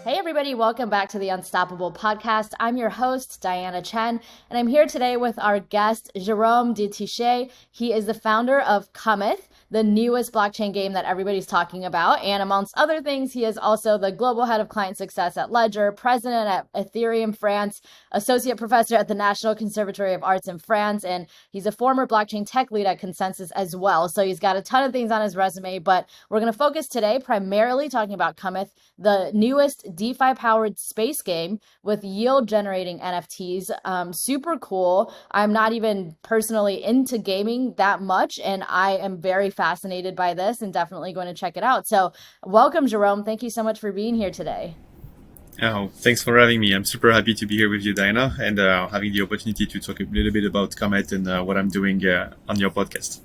Hey, everybody, welcome back to the Unstoppable podcast. I'm your host, Diana Chen, and I'm here today with our guest, Jerome Detiche. He is the founder of Cometh, the newest blockchain game that everybody's talking about. And amongst other things, he is also the global head of client success at Ledger, president at Ethereum France, associate professor at the National Conservatory of Arts in France, and he's a former blockchain tech lead at Consensus as well. So he's got a ton of things on his resume, but we're going to focus today primarily talking about Cometh, the newest DeFi powered space game with yield generating NFTs. Super cool. I'm not even personally into gaming that much, and I am very fascinated by this and definitely going to check it out. So welcome, Jerome. Thank you so much for being here today. Oh, thanks for having me. I'm super happy to be here with you, Diana, and having the opportunity to talk a little bit about Comet and what I'm doing on your podcast.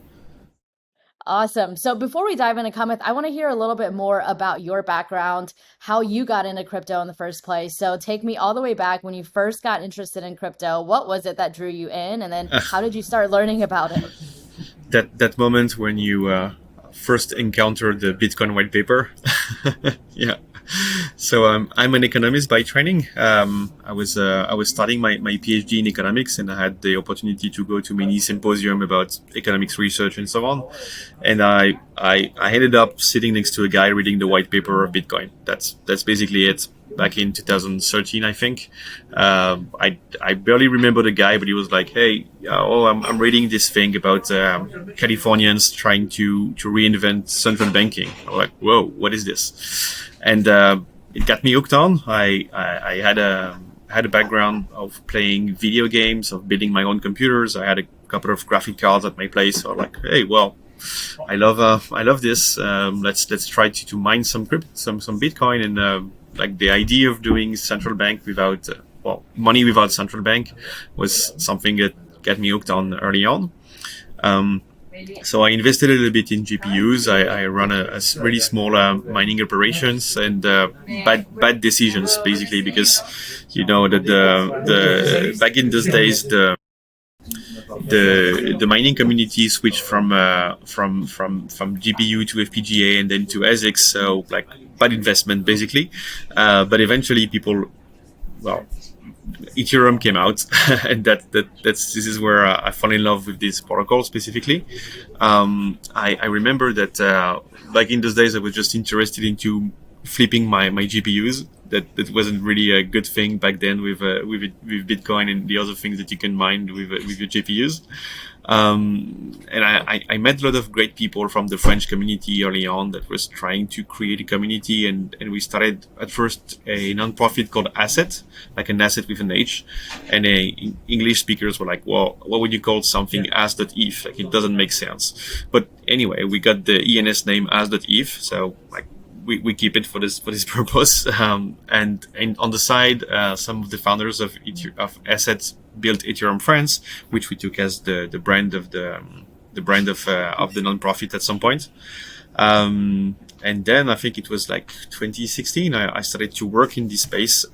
Awesome. So before we dive into Cometh, I want to hear a little bit more about your background, how you got into crypto in the first place. So take me all the way back when you first got interested in crypto. What was it that drew you in? And then how did you start learning about it? That moment when you first encountered the Bitcoin white paper. Yeah. So I'm an economist by training. I was studying my PhD in economics, and I had the opportunity to go to many symposium about economics research and so on. And I ended up sitting next to a guy reading the white paper of Bitcoin. That's basically it. Back in 2013, I think. I barely remember the guy, but he was like, "Hey, I'm reading this thing about Californians trying to reinvent central banking." I'm like, "Whoa, what is this?" And it got me hooked on. I had a background of playing video games, of building my own computers. I had a couple of graphic cards at my place. So I'm like, "Hey, well, I love this. Let's try to mine some Bitcoin." And like the idea of doing central bank without money without central bank was something that got me hooked on early on. So I invested a little bit in GPUs. I run a really small mining operations, and bad decisions basically, because you know that the back in those days the mining community switched from GPU to FPGA and then to ASICs. So like bad investment basically. But eventually Ethereum came out, and this is where I fell in love with this protocol specifically. I remember that back in those days I was just interested into flipping my GPUs. That wasn't really a good thing back then with Bitcoin and the other things that you can mine with your GPUs. And I met a lot of great people from the French community early on that was trying to create a community, and we started at first a nonprofit called Asset, like an asset with an H, and English speakers were like, "Well, what would you call something as.eth? Like, it doesn't make sense." But anyway, we got the ENS name as.eth, so like we keep it for this purpose. And on the side, some of the founders of Assets built Ethereum France, which we took as the brand of the nonprofit at some point. And then I think it was like 2016. I started to work in this space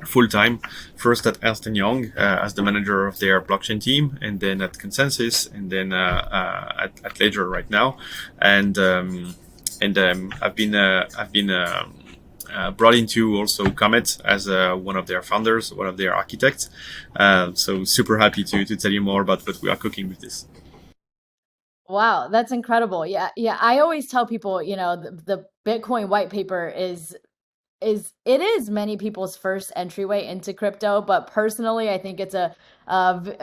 full time. First at Ernst & Young as the manager of their blockchain team, and then at Consensus, and then at Ledger right now. And I've been brought into also Comet as one of their founders, one of their architects. So super happy to tell you more about what we are cooking with this. Wow, that's incredible. Yeah. I always tell people, the Bitcoin white paper is many people's first entryway into crypto, but personally, I think it's a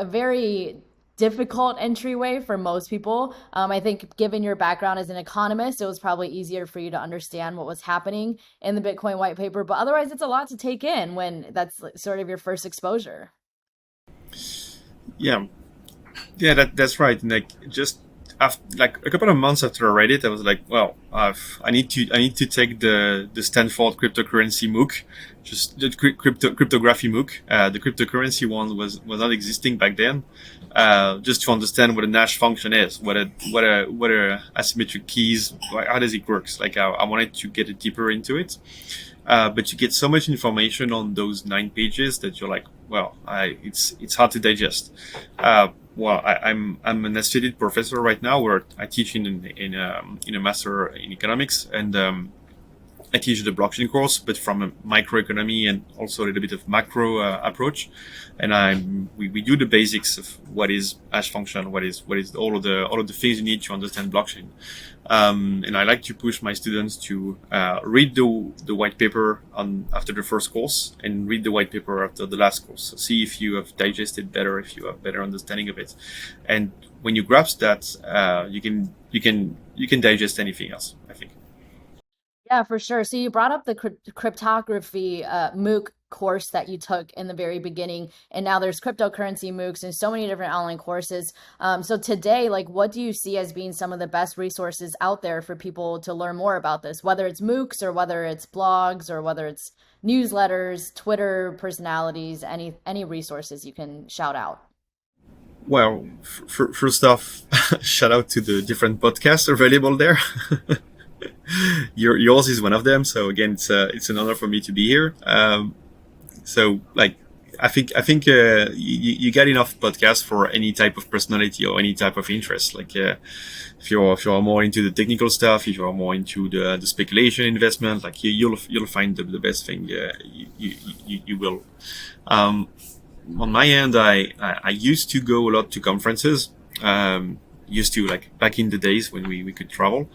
very difficult entryway for most people. I think given your background as an economist, it was probably easier for you to understand what was happening in the Bitcoin white paper, but otherwise it's a lot to take in when that's sort of your first exposure. Yeah, that's right. And like just after, like a couple of months after I read it, I was like, well, I need to take the Stanford cryptocurrency MOOC, just the cryptography MOOC. The cryptocurrency one was not existing back then. Just to understand what a Nash function is, what are asymmetric keys, how does it works. Like I wanted to get deeper into it. But you get so much information on those 9 pages that you're like, well, it's hard to digest. I'm an associate professor right now, where I teach in a master in economics, and I teach the blockchain course, but from a microeconomy and also a little bit of macro approach. And we do the basics of what is hash function, what is all of the things you need to understand blockchain. And I like to push my students to read the white paper after the first course and read the white paper after the last course. So see if you have digested better, if you have better understanding of it. And when you grasp that, you can digest anything else, I think. Yeah, for sure. So you brought up the cryptography MOOC course that you took in the very beginning, and now there's cryptocurrency MOOCs and so many different online courses. So today, like, what do you see as being some of the best resources out there for people to learn more about this, whether it's MOOCs or whether it's blogs or whether it's newsletters, Twitter personalities, any resources you can shout out? Well, first off, shout out to the different podcasts available there. Yours is one of them. So again, it's an honor for me to be here. So like, I think you get enough podcasts for any type of personality or any type of interest. Like, if you're more into the technical stuff, if you're more into the speculation investment, like you'll find the best thing. You will. On my end, I used to go a lot to conferences. Used to, like, back in the days when we could travel.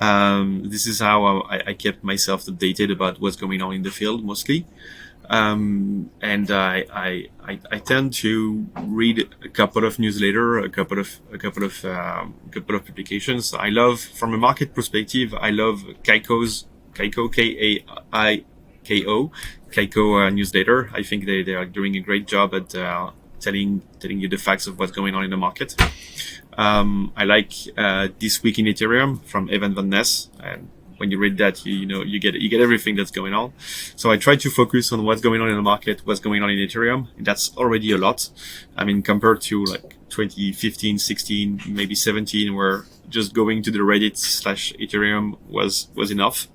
This is how I kept myself updated about what's going on in the field mostly. And I tend to read a couple of newsletters, a couple of publications. I love, from a market perspective, I love Kaiko, Kaiko newsletter. I think they are doing a great job at telling you the facts of what's going on in the market. I like This Week in Ethereum from Evan Van Ness, and when you read that, you get everything that's going on. So I try to focus on what's going on in the market, what's going on in Ethereum. That's already a lot. I mean, compared to like 2015, 16, maybe 17, where just going to the Reddit/Ethereum was enough.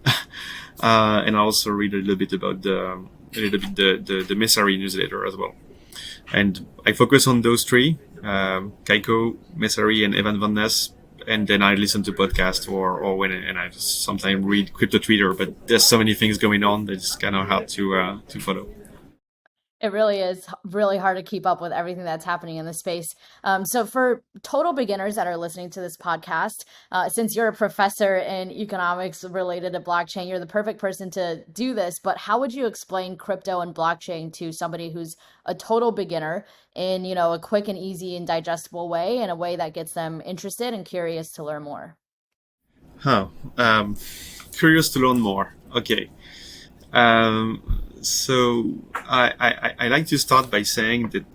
And I also read a little bit about the Messari newsletter as well. And I focus on those three, Kaiko, Messari, and Evan Van Ness. And then I listen to podcasts or and I just sometimes read crypto Twitter, but there's so many things going on that it's kind of hard to follow. It really is really hard to keep up with everything that's happening in the space. So for total beginners that are listening to this podcast, since you're a professor in economics related to blockchain, you're the perfect person to do this. But how would you explain crypto and blockchain to somebody who's a total beginner in, a quick and easy and digestible way, in a way that gets them interested and curious to learn more? Curious to learn more. Okay. So I like to start by saying that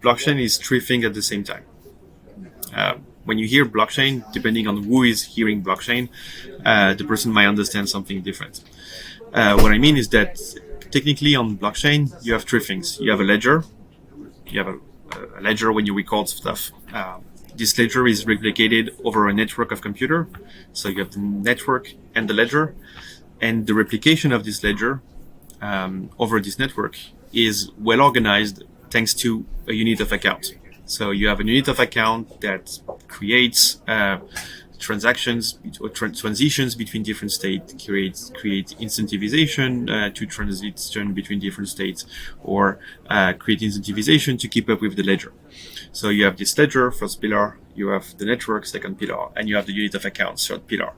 blockchain is three things at the same time. When you hear blockchain, depending on who is hearing blockchain, the person might understand something different. What I mean is that technically on blockchain, you have three things. You have a ledger. You have a ledger when you record stuff. This ledger is replicated over a network of computer. So you have the network and the ledger. And the replication of this ledger over this network is well organized thanks to a unit of account. So you have a unit of account that creates transactions or transitions between different states, create incentivization to transition between different states, or create incentivization to keep up with the ledger. So you have this ledger, first pillar, you have the network, second pillar, and you have the unit of account, third pillar.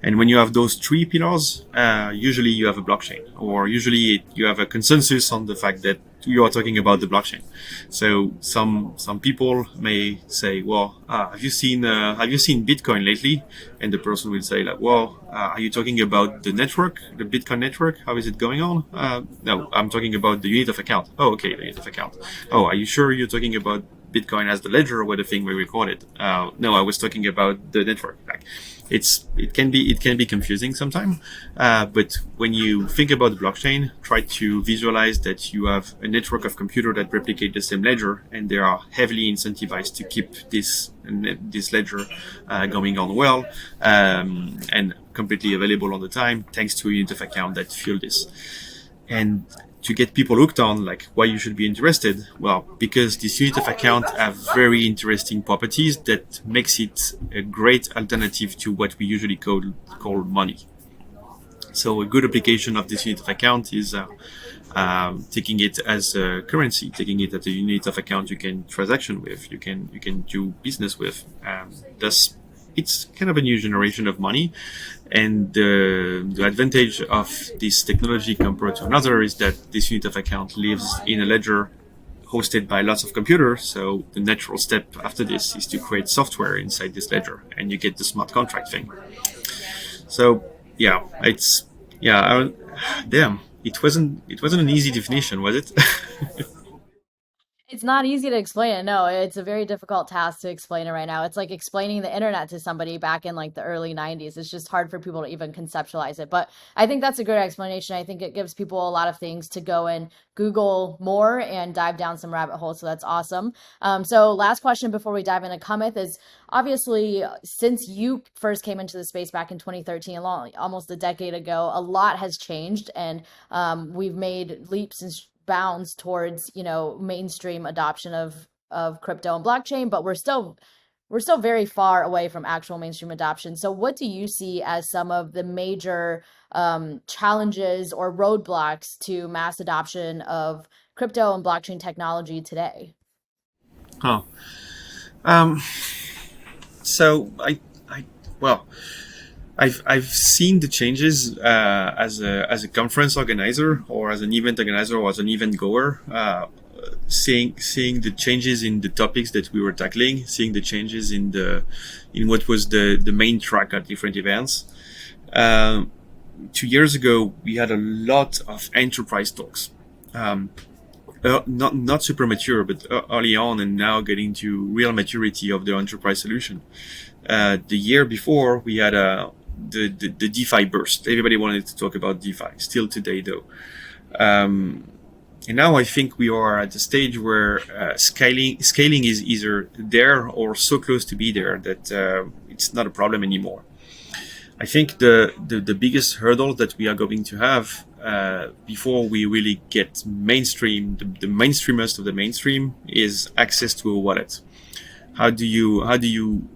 And when you have those three pillars, usually you have a blockchain, or usually you have a consensus on the fact that you are talking about the blockchain. So some people may say, well, have you seen Bitcoin lately? And the person will say, like, well, are you talking about the network, the Bitcoin network? How is it going on? No, I'm talking about the unit of account. Oh, okay, the unit of account. Oh, are you sure you're talking about Bitcoin as the ledger or the thing we recorded? No, I was talking about the network. Like, it can be confusing sometimes. But when you think about the blockchain, try to visualize that you have a network of computers that replicate the same ledger, and they are heavily incentivized to keep this ledger going on well, and completely available all the time, thanks to a unit of account that fuel this. And to get people hooked on, like, why you should be interested, well, because this unit of account have very interesting properties that makes it a great alternative to what we usually call money. So a good application of this unit of account is taking it as a currency, taking it as a unit of account you can transaction with, you can do business with. Thus, it's kind of a new generation of money, and the advantage of this technology compared to another is that this unit of account lives in a ledger hosted by lots of computers. So the natural step after this is to create software inside this ledger, and you get the smart contract thing. So yeah, it's yeah. Damn, it wasn't an easy definition, was it? It's not easy to explain it. No, it's a very difficult task to explain it right now. It's like explaining the internet to somebody back in like the early 90s. It's just hard for people to even conceptualize it. But I think that's a good explanation. I think it gives people a lot of things to go and Google more and dive down some rabbit holes. So that's awesome. So last question before we dive into Cometh is obviously since you first came into the space back in 2013, almost a decade ago, a lot has changed and we've made leaps and bounds towards mainstream adoption of crypto and blockchain, but we're still very far away from actual mainstream adoption. So what do you see as some of the major challenges or roadblocks to mass adoption of crypto and blockchain technology today? Oh, um, so I well, I've seen the changes as a conference organizer or as an event organizer or as an event goer. Seeing the changes in the topics that we were tackling, seeing the changes in what was the main track at different events. Um, 2 years ago, we had a lot of enterprise talks. Um, not super mature, but early on, and now getting to real maturity of the enterprise solution. The year before, we had the DeFi burst. Everybody wanted to talk about DeFi. Still today, though. Um, and now I think we are at the stage where scaling is either there or so close to be there that it's not a problem anymore. I think the biggest hurdle that we are going to have before we really get mainstream, the mainstreamest of the mainstream, is access to a wallet. How do you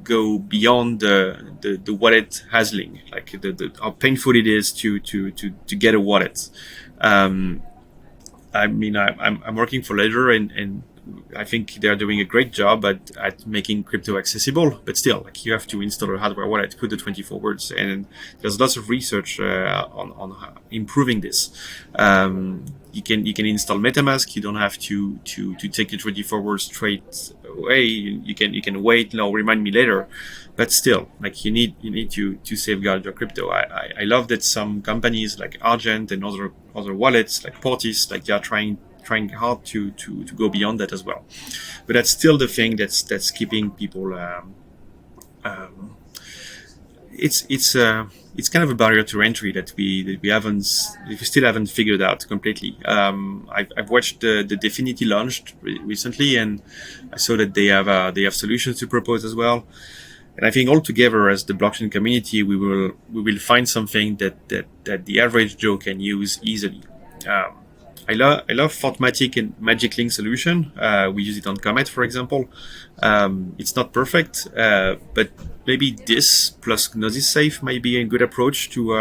go beyond the wallet hassling, like how painful it is to get a wallet. Um, I mean, I'm working for Ledger, and I think they're doing a great job at making crypto accessible. But still, like you have to install a hardware wallet, put the 24 words, and there's lots of research on improving this. You can install MetaMask. You don't have to take the 24 words straight away. You can wait. No, remind me later. But still, like you need to safeguard your crypto. I love that some companies like Argent and other wallets like Portis, like they are trying hard to go beyond that as well. But that's still the thing that's keeping people. Um, it's kind of a barrier to entry that we still haven't figured out completely. I've watched the Definity launched recently, and I saw that they have solutions to propose as well. And I think altogether, as the blockchain community, we will find something that the average Joe can use easily. Um, I love Fortmatic and Magic Link solution. We use it on Comet, for example. It's not perfect, but maybe this plus Gnosis Safe might be a good approach to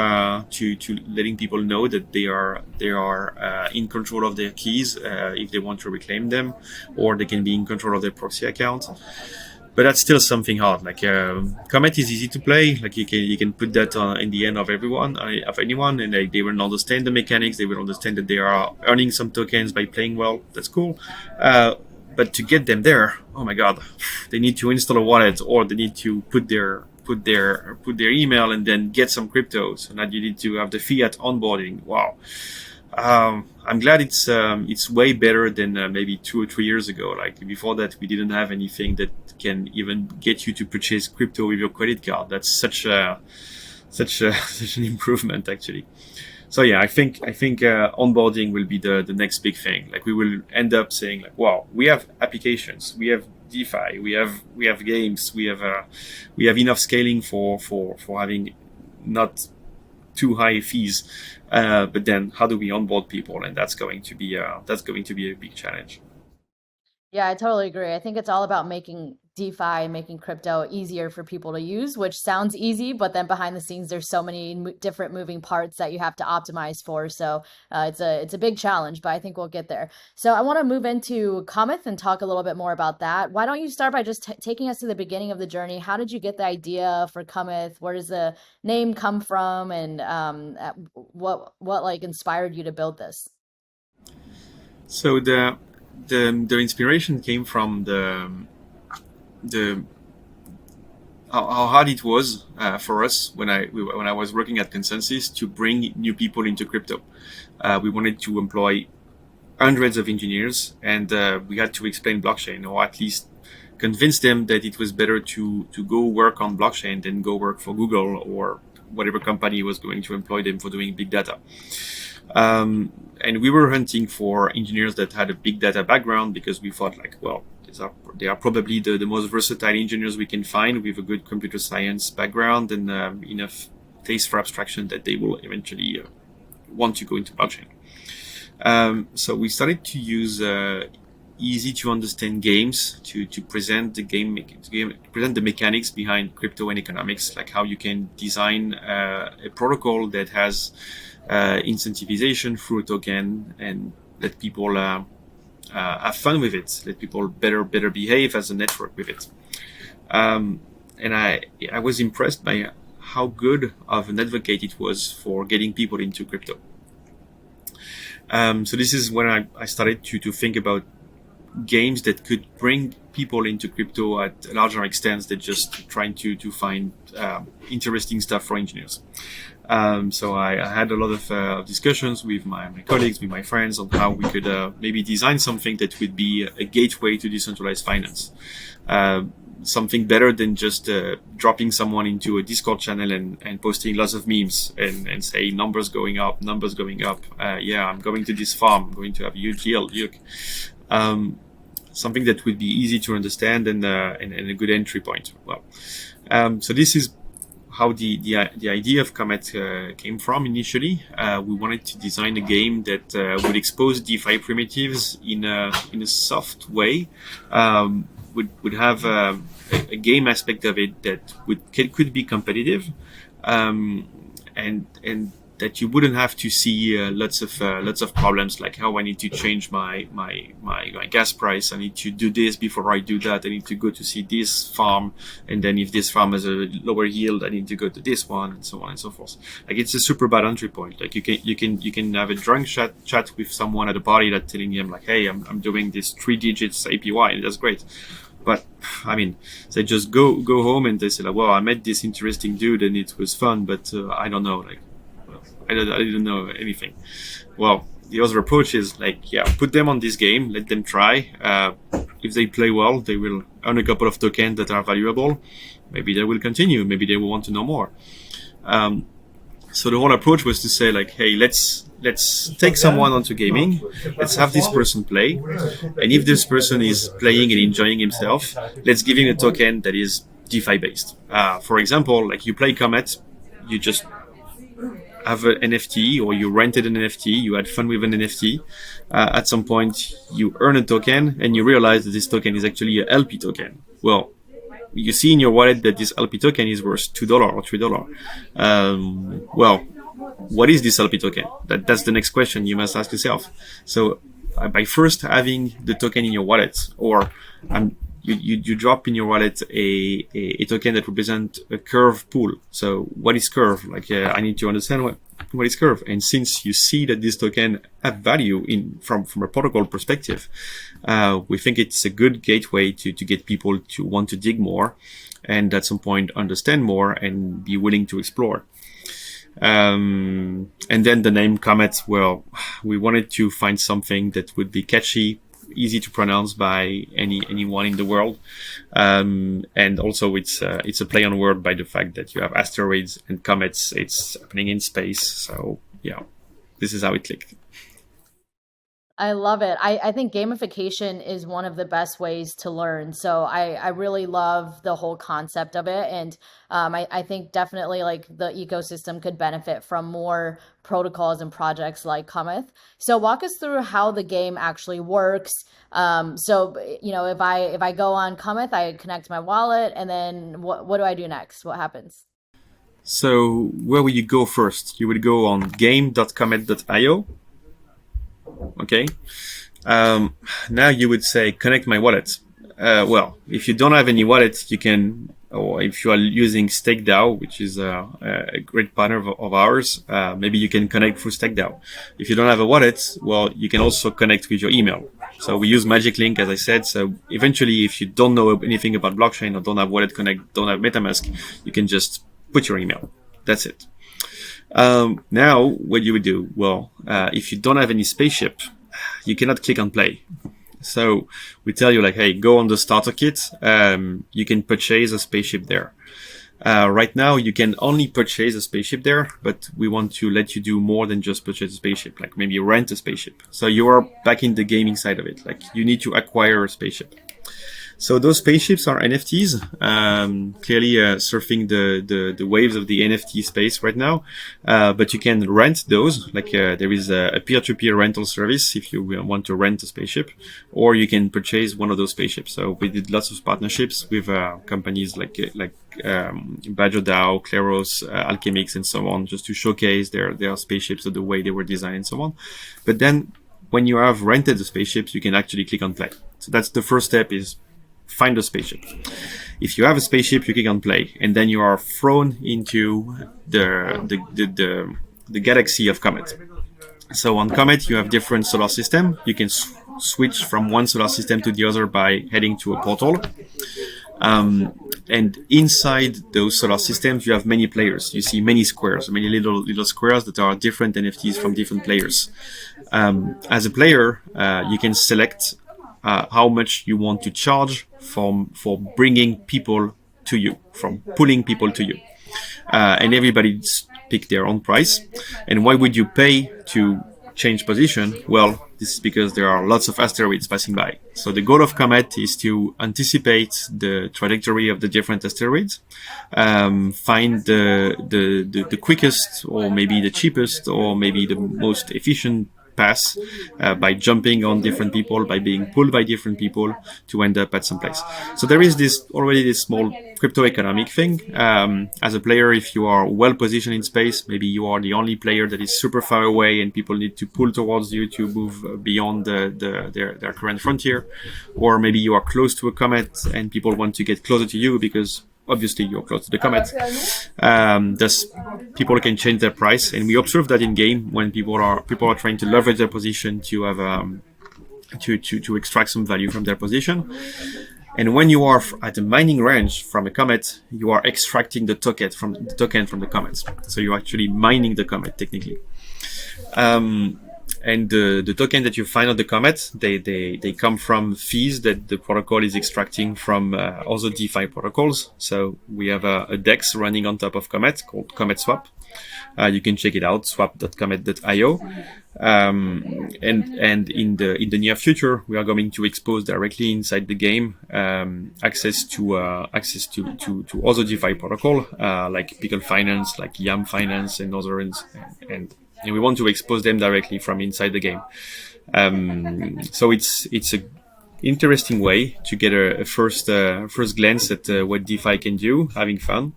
letting people know that they are in control of their keys if they want to reclaim them, or they can be in control of their proxy account. But that's still something hard. Like Comet is easy to play. Like you can put that in the end of anyone, and they will understand the mechanics. They will understand that they are earning some tokens by playing well. That's cool. But to get them there, oh my god, they need to install a wallet, or they need to put their email and then get some crypto. So now you need to have the fiat onboarding. Wow. I'm glad it's way better than maybe 2 or 3 years ago. Like before that, we didn't have anything that can even get you to purchase crypto with your credit card. That's such an improvement actually. So yeah, I think onboarding will be the next big thing. Like we will end up saying like, wow, we have applications, we have DeFi, we have games, we have enough scaling for having not too high fees. But then how do we onboard people? And that's going to be a big challenge. Yeah, I totally agree. I think it's all about making DeFi, making crypto easier for people to use, which sounds easy, but then behind the scenes, there's so many different moving parts that you have to optimize for. So it's a big challenge, but I think we'll get there. So I want to move into Cometh and talk a little bit more about that. Why don't you start by just taking us to the beginning of the journey? How did you get the idea for Cometh? Where does the name come from, and what like inspired you to build this? So the inspiration came from the how hard it was for us when I was working at ConsenSys to bring new people into crypto. We wanted to employ hundreds of engineers, and we had to explain blockchain, or at least convince them that it was better to go work on blockchain than go work for Google or whatever company was going to employ them for doing big data. And we were hunting for engineers that had a big data background, because we thought like, well, they are probably the most versatile engineers we can find with a good computer science background and enough taste for abstraction that they will eventually want to go into blockchain. So we started to use easy to understand games to present present the mechanics behind crypto and economics, like how you can design a protocol that has incentivization through a token and let people have fun with it, let people better behave as a network with it. And I was impressed by how good of an advocate it was for getting people into crypto. So this is when I started to think about games that could bring people into crypto at a larger extent than just trying to find interesting stuff for engineers. So I had a lot of discussions with my colleagues, with my friends, on how we could maybe design something that would be a gateway to decentralized finance. Something better than just dropping someone into a Discord channel and posting lots of memes and say numbers going up. Yeah, I'm going to this farm, I'm going to have a huge yield. Something that would be easy to understand and a good entry point. Well, so this is how the idea of Cometh came from initially. We wanted to design a game that would expose DeFi primitives in a soft way. Would have a game aspect of it that could be competitive, and that you wouldn't have to see lots of problems, like how I need to change my gas price. I need to do this before I do that. I need to go to see this farm, and then if this farm has a lower yield, I need to go to this one, and so on and so forth. Like, it's a super bad entry point. Like, you can have a drunk chat with someone at a party that's telling him like, hey, I'm doing this 3 digits APY, and that's great. But I mean, they just go home and they say like, well, I met this interesting dude and it was fun, but I don't know, like, I didn't know anything. Well, the other approach is like, yeah, put them on this game, let them try. If they play well, they will earn a couple of tokens that are valuable. Maybe they will continue. Maybe they will want to know more. So the whole approach was to say like, hey, let's take someone onto gaming. Let's have this person play, and if this person is playing and enjoying himself, let's give him a token that is DeFi based. For example, like, you play Cometh, you just have an NFT, or you rented an NFT, you had fun with an NFT. At some point, you earn a token, and you realize that this token is actually a LP token. Well, you see in your wallet that this LP token is worth $2 or $3. Well, what is this LP token? That's the next question you must ask yourself. So by first having the token in your wallet, or you drop in your wallet a token that represents a curve pool. So what is curve? Like, I need to understand what is curve. And since you see that this token have value from a protocol perspective, we think it's a good gateway to get people to want to dig more, and at some point understand more and be willing to explore. And then the name Cometh, well, we wanted to find something that would be catchy, easy to pronounce by anyone in the world, and also it's a play on word by the fact that you have asteroids and comets. It's happening in space, so yeah, this is how it clicked. I love it. I think gamification is one of the best ways to learn. So I really love the whole concept of it. And I think definitely like the ecosystem could benefit from more protocols and projects like Cometh. So walk us through how the game actually works. So if I go on Cometh, I connect my wallet, and then what do I do next? What happens? So where will you go first? You would go on game.comet.io. Okay. Now you would say connect my wallet. Well, if you don't have any wallet, you can, or if you are using StakeDAO, which is a great partner of ours, maybe you can connect through StakeDAO. If you don't have a wallet, well, you can also connect with your email. So we use Magic Link, as I said. So eventually, if you don't know anything about blockchain or don't have Wallet Connect, don't have MetaMask, you can just put your email. That's it. Now, what you would do? Well, if you don't have any spaceship, you cannot click on play. So we tell you like, hey, go on the starter kit. You can purchase a spaceship there. Right now, you can only purchase a spaceship there, but we want to let you do more than just purchase a spaceship, like maybe rent a spaceship. So you are back in the gaming side of it. Like you need to acquire a spaceship. So those spaceships are NFTs, clearly surfing the waves of the NFT space right now. But you can rent those, like there is a peer-to-peer rental service if you want to rent a spaceship, or you can purchase one of those spaceships. So we did lots of partnerships with companies like Badger DAO, Kleros, Alchemix, and so on, just to showcase their spaceships, or the way they were designed and so on. But then when you have rented the spaceships, you can actually click on play. So that's the first step, is find a spaceship. If you have a spaceship, you click on play, and then you are thrown into the galaxy of Comet. So on Comet, you have different solar system. You can switch from one solar system to the other by heading to a portal. And inside those solar systems, you have many players. You see many squares, many little squares that are different NFTs from different players. As a player, you can select how much you want to charge for bringing people to you, from pulling people to you. And everybody pick their own price. And why would you pay to change position? Well, this is because there are lots of asteroids passing by. So the goal of Comet is to anticipate the trajectory of the different asteroids, find the quickest, or maybe the cheapest, or maybe the most efficient pass by jumping on different people, by being pulled by different people to end up at some place. So there is already this small crypto economic thing. As a player, if you are well positioned in space, maybe you are the only player that is super far away and people need to pull towards you to move beyond their current frontier, or maybe you are close to a comet and people want to get closer to you because obviously you're close to the comet. Thus, people can change their price, and we observe that in game when people are trying to leverage their position to have to extract some value from their position. And when you are at a mining range from a comet, you are extracting the token from the comet. So you're actually mining the comet technically. And the token that you find on the Comet, they come from fees that the protocol is extracting from other DeFi protocols. So we have a DEX running on top of Comet called Comet Swap. You can check it out, swap.comet.io. And in the near future, we are going to expose directly inside the game access to other DeFi protocol like Pickle Finance, like Yam Finance, and others, and we want to expose them directly from inside the game. So it's a interesting way to get a first glance at what DeFi can do, having fun.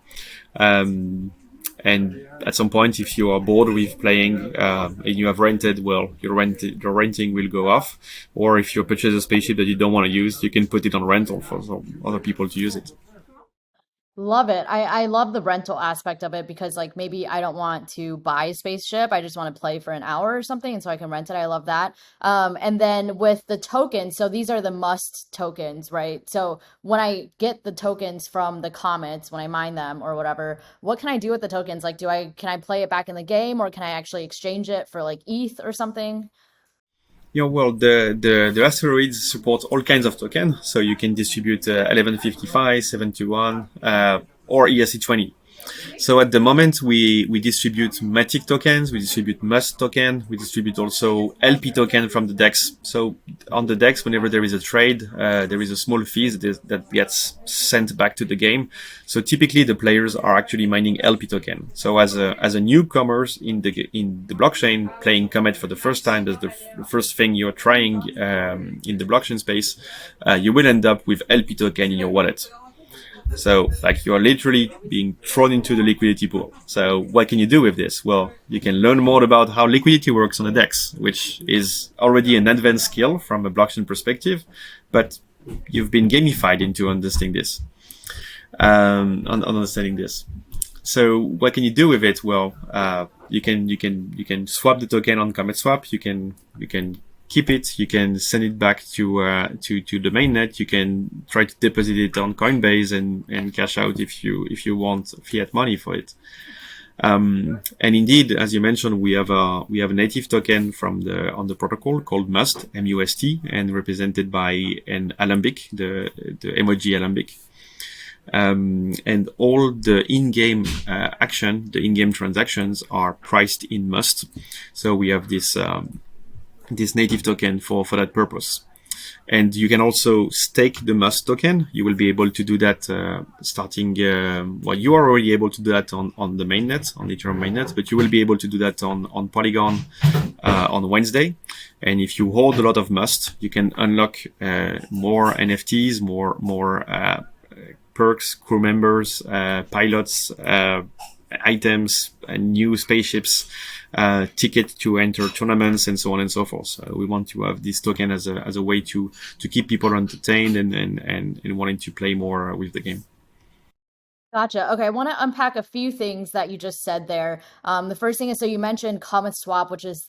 And at some point, if you are bored with playing and you have rented, well, your renting will go off. Or if you purchase a spaceship that you don't want to use, you can put it on rental for some other people to use it. Love it. I love the rental aspect of it because like maybe I don't want to buy a spaceship. I just want to play for an hour or something. And so I can rent it. I love that. And then with the tokens, so these are the must tokens, right? So when I get the tokens from the comets, when I mine them or whatever, what can I do with the tokens? Like, can I play it back in the game, or can I actually exchange it for like ETH or something? Well, the asteroids support all kinds of tokens, so you can distribute 1155, 721, or ERC20. So at the moment, we distribute Matic tokens, we distribute Must token, we distribute also LP token from the DEX. So on the DEX, whenever there is a trade, there is a small fee that gets sent back to the game. So typically, the players are actually mining LP token. So as a newcomers in the blockchain, playing Comet for the first time, that's the first thing you're trying in the blockchain space, you will end up with LP token in your wallet. So like you are literally being thrown into the liquidity pool. So what can you do with this? Well, you can learn more about how liquidity works on the DEX, which is already an advanced skill from a blockchain perspective, but you've been gamified into understanding this. Understanding this. So what can you do with it? Well, you can swap the token on Comet Swap. You can keep it. You can send it back to the mainnet. You can try to deposit it on Coinbase and cash out if you want fiat money for it. And indeed, as you mentioned, we have a native token on the protocol called Must, MUST, and represented by an alembic, the emoji alembic. And all the in-game action, the in-game transactions are priced in Must. So we have this native token for that purpose. And you can also stake the Must token. You will be able to do that starting, you are already able to do that on the mainnet, on the Ethereum mainnet, but you will be able to do that on Polygon on Wednesday. And if you hold a lot of Must, you can unlock more NFTs, more perks, crew members, pilots, items, new spaceships, ticket to enter tournaments, and so on and so forth. So we want to have this token as a way to keep people entertained and wanting to play more with the game. Gotcha. Okay, I want to unpack a few things that you just said there. The first thing is, so you mentioned Comet Swap, which is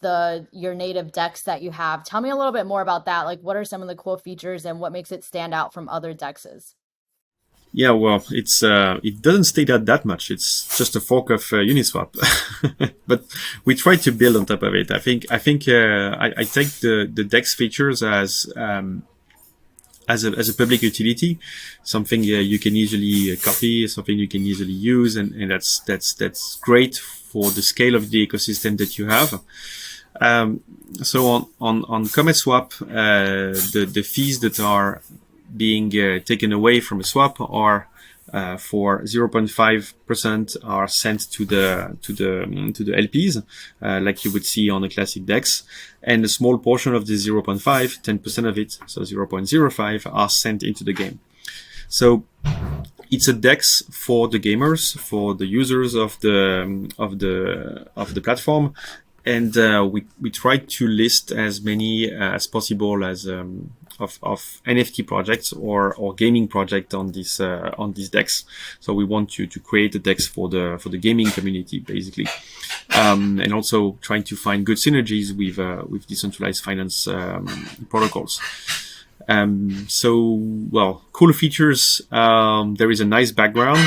your native DEX that you have. Tell me a little bit more about that. Like, what are some of the cool features and what makes it stand out from other DEXs? Yeah, well, it doesn't stay that much. It's just a fork of Uniswap, but we try to build on top of it. I think I take the DEX features as a public utility, something you can easily copy, something you can easily use, and that's great for the scale of the ecosystem that you have. So on Comet Swap, the fees that are being taken away from a swap are for 0.5% are sent to the LPs, like you would see on a classic DEX, and a small portion of the 0.5, 10% of it, so 0.05, are sent into the game. So it's a DEX for the gamers, for the users of the platform, and we try to list as many as possible as of NFT projects or gaming project on this DEX. So we want to create a DEX for the gaming community, basically, and also trying to find good synergies with decentralized finance protocols. Cool features. There is a nice background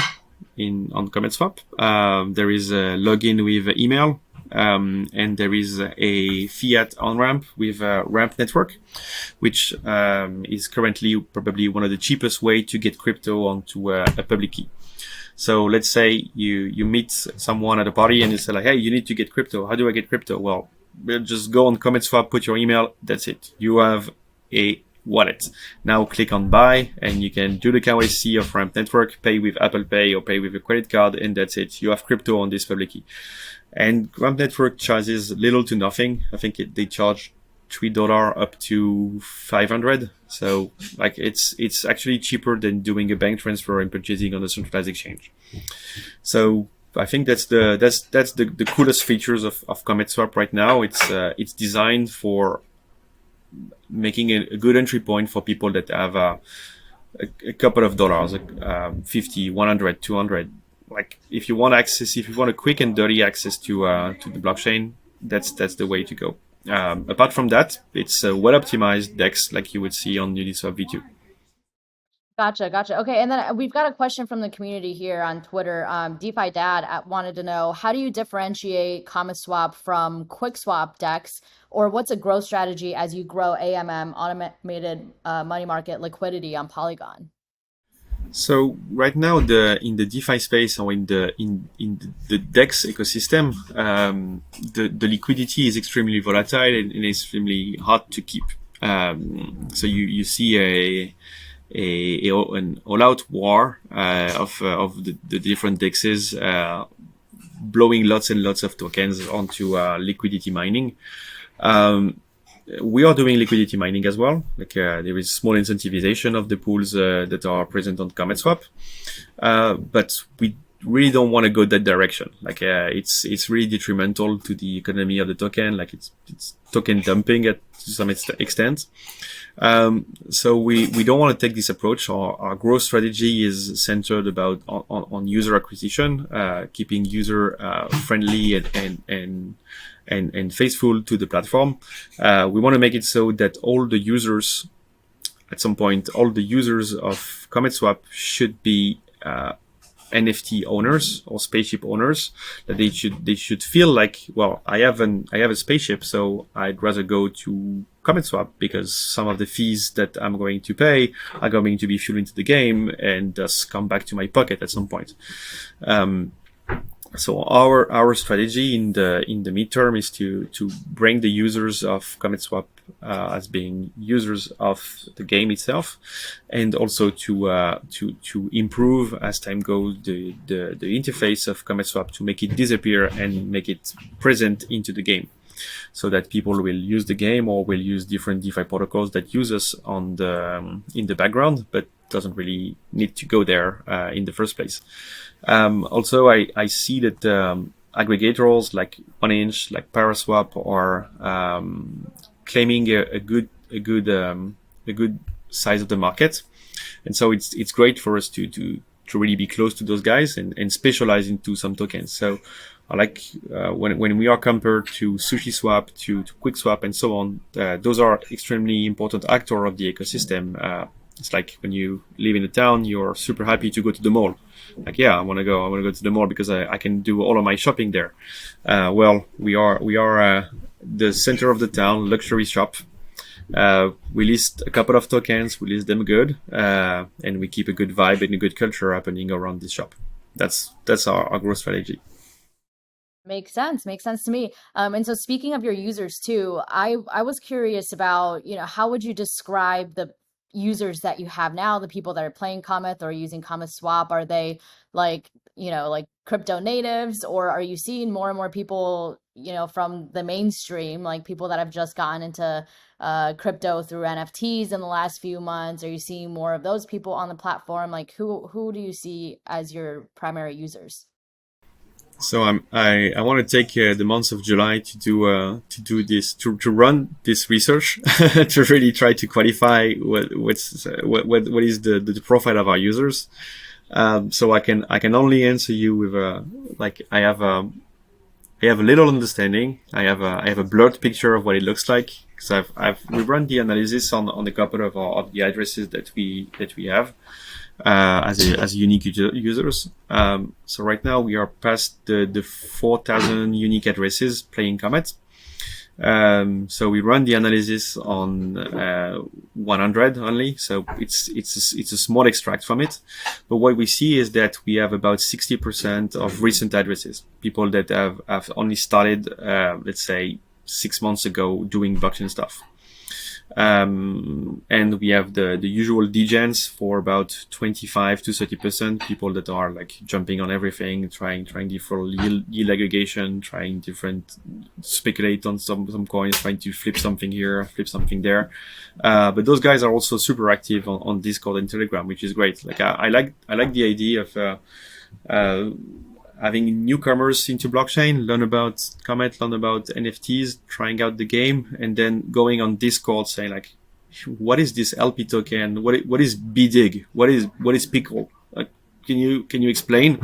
on Comet Swap. There is a login with email. And there is a fiat on-ramp with Ramp Network, which is currently probably one of the cheapest way to get crypto onto a public key. So let's say you meet someone at a party and you say like, hey, you need to get crypto. How do I get crypto? Well, we'll just go on Comet Swap, put your email. That's it. You have a wallet. Now click on buy and you can do the KYC of Ramp Network, pay with Apple Pay or pay with a credit card, and that's it. You have crypto on this public key. And Ramp Network charges little to nothing. I think they charge $3 up to $500. So like it's actually cheaper than doing a bank transfer and purchasing on a centralized exchange. So I think that's the coolest features of Comet Swap right now. It's designed for making a good entry point for people that have a couple of dollars, 50, 100, 200. Like if you want a quick and dirty access to the blockchain, that's the way to go. Apart from that, it's a well-optimized DEX like you would see on Uniswap V2. Gotcha. Okay, and then we've got a question from the community here on Twitter. DeFi Dad wanted to know, how do you differentiate Comet Swap from QuickSwap DEX, or what's a growth strategy as you grow AMM, automated money market liquidity on Polygon? So right now, in the DeFi space or in the DEX ecosystem, the liquidity is extremely volatile and extremely hard to keep. So you see an all-out war of the different DEXs blowing lots and lots of tokens onto liquidity mining. We are doing liquidity mining as well. There is small incentivization of the pools that are present on CometSwap, but we really don't want to go that direction. It's really detrimental to the economy of the token. It's token dumping to some extent. So we don't want to take this approach. Our growth strategy is centered on user acquisition, keeping user friendly and faithful to the platform. We want to make it so that at some point, all the users of CometSwap should be NFT owners or spaceship owners, that they should feel like, well, I have a spaceship, so I'd rather go to CometSwap because some of the fees that I'm going to pay are going to be fueled into the game and thus come back to my pocket at some point. So our strategy in the midterm is to bring the users of CometSwap as being users of the game itself, and also to improve as time goes the interface of CometSwap to make it disappear and make it present into the game, so that people will use the game or will use different DeFi protocols that use us in the background, but doesn't really need to go there in the first place. Also, I see that aggregators like 1inch, like Paraswap, are claiming a good size of the market, and so it's great for us to really be close to those guys and specialize into some tokens. So I like when we are compared to SushiSwap, to QuickSwap, and so on. Those are extremely important actors of the ecosystem. It's like when you live in a town, you're super happy to go to the mall. Like, yeah, I want to go to the mall because I can do all of my shopping there. Well, we are the center of the town, luxury shop. We list a couple of tokens, we list them good, and we keep a good vibe and a good culture happening around this shop. That's our growth strategy. Makes sense. Makes sense to me. And so speaking of your users too, I was curious about, how would you describe the users that you have now, the people that are playing Cometh or using CometSwap? Are they like crypto natives, or are you seeing more and more people, from the mainstream, like people that have just gotten into crypto through NFTs in the last few months? Are you seeing more of those people on the platform? Like who do you see as your primary users? So I want to take the month of July to do this, to run this research to really try to qualify what is the profile of our users. So I can only answer you with I have a little understanding. I have a blurred picture of what it looks like, because we run the analysis on a couple of the addresses that we have as unique users. So right now we are past the 4,000 unique addresses playing Comet. So we run the analysis on 100 only. So it's a small extract from it. But what we see is that we have about 60% of recent addresses, people that have only started, let's say 6 months ago, doing blockchain stuff. And we have the usual degens for about 25 to 30%, people that are like jumping on everything, trying different yield aggregation, speculate on some coins, trying to flip something here, flip something there. But those guys are also super active on Discord and Telegram, which is great. I like the idea of having newcomers into blockchain learn about Comet, learn about NFTs, trying out the game, and then going on Discord saying like, what is this LP token? What is BDIG? What is Pickle? Can you explain?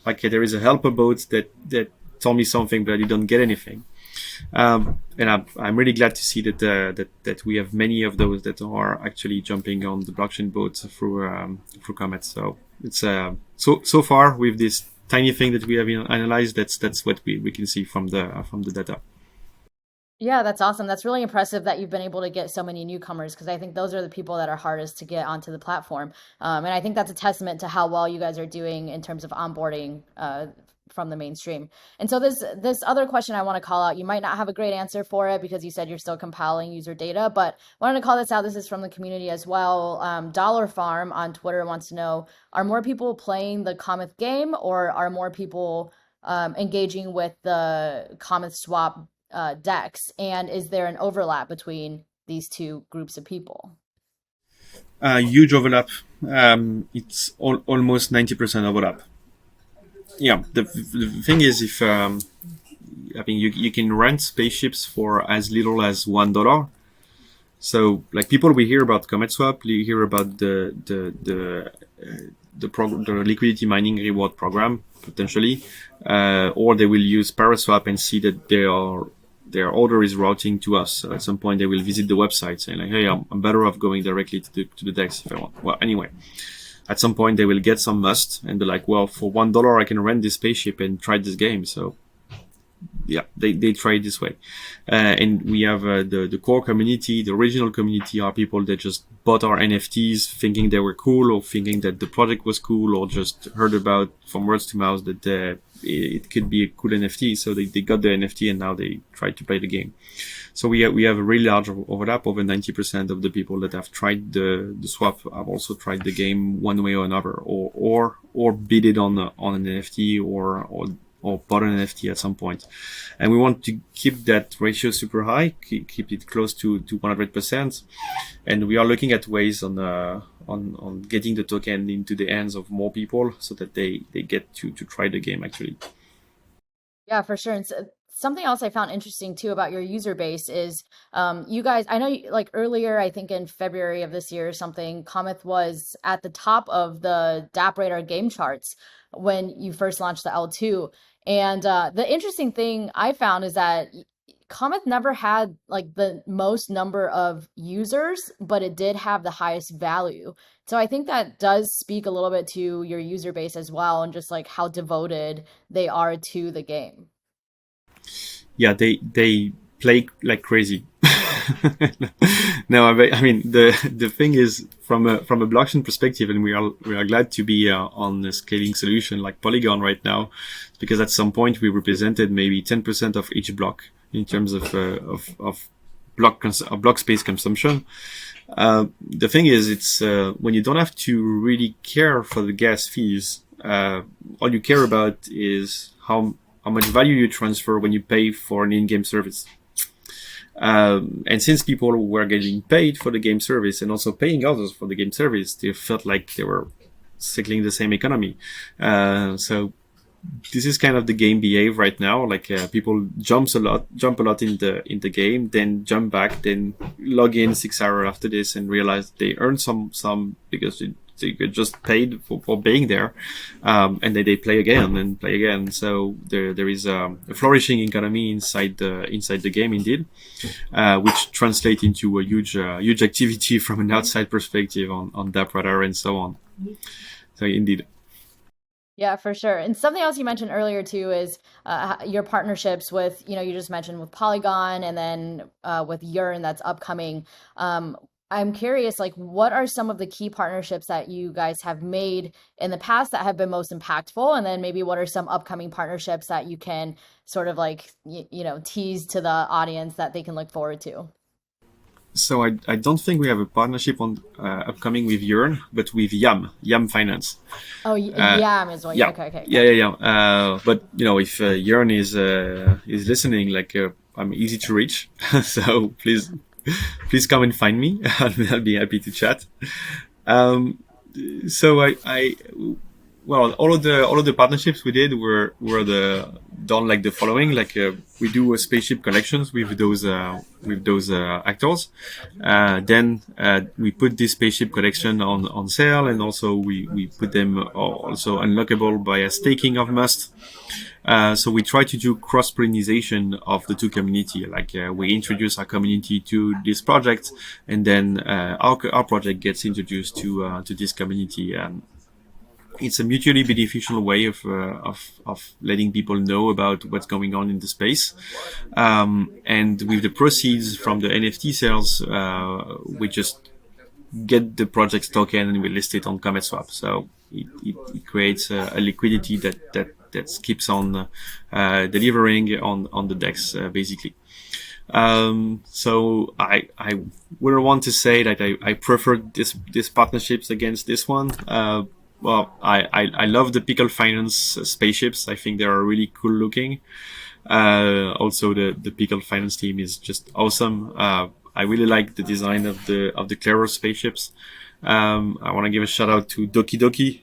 There is a helper bot that told me something, but I didn't get anything. And I'm really glad to see that we have many of those that are actually jumping on the blockchain boat through Comet. So it's so far with this tiny thing that we have analyzed, that's what we can see from the data. Yeah, that's awesome. That's really impressive that you've been able to get so many newcomers because I think those are the people that are hardest to get onto the platform. And I think that's a testament to how well you guys are doing in terms of onboarding from the mainstream. And so this other question I want to call out, you might not have a great answer for it because you said you're still compiling user data, but I wanted to call this out. This is from the community as well. Dollar Farm on Twitter wants to know, are more people playing the Cometh game or are more people engaging with the Cometh swap decks, and is there an overlap between these two groups of people? Huge overlap. It's almost 90% overlap. Yeah, the thing is, if I mean, you can rent spaceships for as little as $1. So, like, people we hear about Comet Swap, you hear about the liquidity mining reward program potentially, or they will use Paraswap and see that their order is routing to us. So at some point, they will visit the website saying like, "Hey, I'm better off going directly to the DEX if I want." Well, anyway, at some point they will get some must and be like, "Well, for $1, I can rent this spaceship and try this game." So yeah, they try it this way. And we have the core community, the original community are people that just bought our NFTs thinking they were cool or thinking that the project was cool or just heard about from words to mouth that it could be a cool NFT. So they got the NFT and now they try to play the game. So we have a really large overlap. Over 90% of the people that have tried the swap have also tried the game one way or another, or bid it on an NFT or bought an NFT at some point. And we want to keep that ratio super high, keep it close to 100%. And we are looking at ways on getting the token into the hands of more people so that they get to try the game actually. Yeah, for sure. And so, something else I found interesting too about your user base is you guys, I know like earlier, I think in February of this year or something, Cometh was at the top of the DappRadar game charts when you first launched the L2. And the interesting thing I found is that Cometh never had like the most number of users, but it did have the highest value. So I think that does speak a little bit to your user base as well and just like how devoted they are to the game. Yeah, they play like crazy. No, I mean the thing is from a blockchain perspective, and we are glad to be on a scaling solution like Polygon right now, because at some point we represented maybe 10% of each block in terms of block space consumption. The thing is, it's when you don't have to really care for the gas fees, all you care about is how much value you transfer when you pay for an in-game service. And since people were getting paid for the game service and also paying others for the game service, they felt like they were cycling the same economy. So this is kind of the game behave right now. Like people jump a lot in the game, then jump back, then log in 6 hours after this and realize they earn some because they get just paid for being there, and then they play again and play again. So there is a flourishing economy inside the game indeed, which translates into a huge activity from an outside perspective on DappRadar and so on. So indeed. Yeah, for sure. And something else you mentioned earlier too is your partnerships with, you just mentioned with Polygon and then with Yearn that's upcoming. I'm curious, like, what are some of the key partnerships that you guys have made in the past that have been most impactful? And then maybe what are some upcoming partnerships that you can sort of like, tease to the audience that they can look forward to? So I don't think we have a partnership on upcoming with Yearn, but with Yam Finance. Oh, Yam as well. Yeah. Okay. Yeah. But if Yearn is listening, like I'm easy to reach, so please come and find me. I'll be happy to chat. So all of the partnerships we did were done like the following. Like we do a spaceship collections with those actors. Then we put this spaceship collection on sale, and also we put them also unlockable by a staking of Must. So we try to do cross-pollination of the two community. Like we introduce our community to this project, and then our project gets introduced to this community. it's a mutually beneficial way of letting people know about what's going on in the space. And with the proceeds from the NFT sales, we just get the project's token and we list it on CometSwap. So it creates a liquidity that keeps on delivering on the DEX, basically. So I wouldn't want to say that I prefer this partnerships against this one. Well, I love the Pickle Finance spaceships. I think they are really cool looking. Also the Pickle Finance team is just awesome. I really like the design of the Claro spaceships. I want to give a shout out to Doki Doki.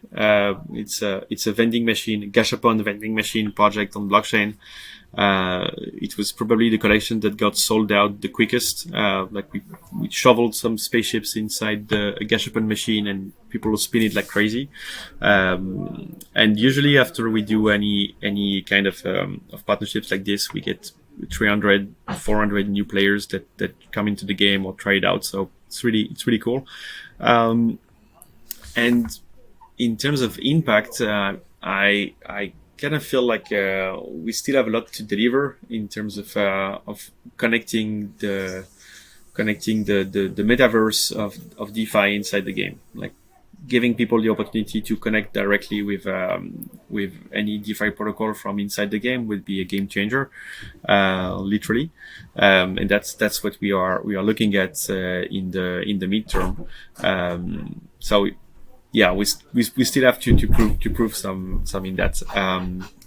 It's a vending machine, Gashapon vending machine project on blockchain. It was probably the collection that got sold out the quickest. Like we shoveled some spaceships inside the Gashapon machine and people spin it like crazy. And usually after we do any kind of partnerships like this, we get 300, 400 new players that come into the game or try it out. So it's really cool. And in terms of impact, I kind of feel like we still have a lot to deliver in terms of connecting the metaverse of DeFi inside the game, like giving people the opportunity to connect directly with any DeFi protocol from inside the game would be a game changer, literally. And that's what we are looking at in the midterm. So yeah, we still have to prove some in that.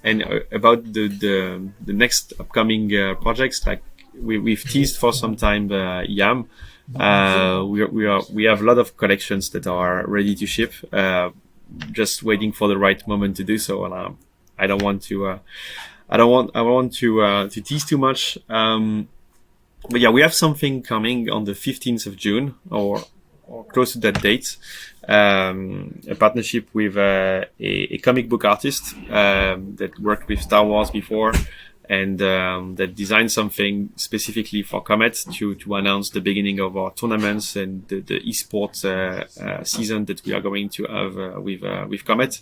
And about the next upcoming projects, like we've teased for some time YAM. We have a lot of collections that are ready to ship, just waiting for the right moment to do so. And I don't want to tease too much. But yeah, we have something coming on the 15th of June or close to that date. A partnership with a comic book artist that worked with Star Wars before, and that designed something specifically for Comet to announce the beginning of our tournaments and the esports season that we are going to have with Comet.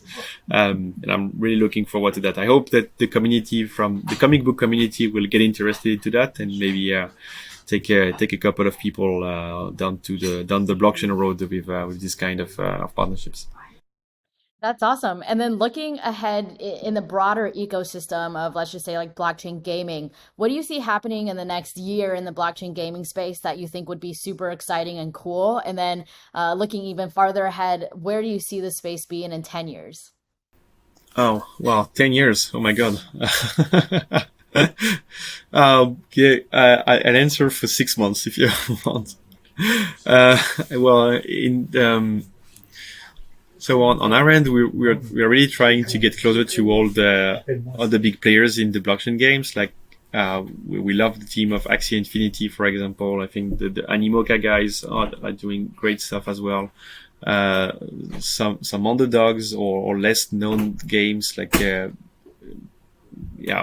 And I'm really looking forward to that. I hope that the community from the comic book community will get interested into that and maybe take a couple of people down the blockchain road with this kind of partnerships. That's awesome. And then looking ahead in the broader ecosystem of, let's just say, like blockchain gaming, what do you see happening in the next year in the blockchain gaming space that you think would be super exciting and cool? And then looking even farther ahead, where do you see the space being in 10 years? Oh, wow, 10 years. Oh my God. Okay, I'll answer for 6 months if you want. So on our end, we're really trying to get closer to all the big players in the blockchain games. Like we love the team of Axie Infinity, for example. I think the Animoca guys are doing great stuff as well. Some underdogs or less known games like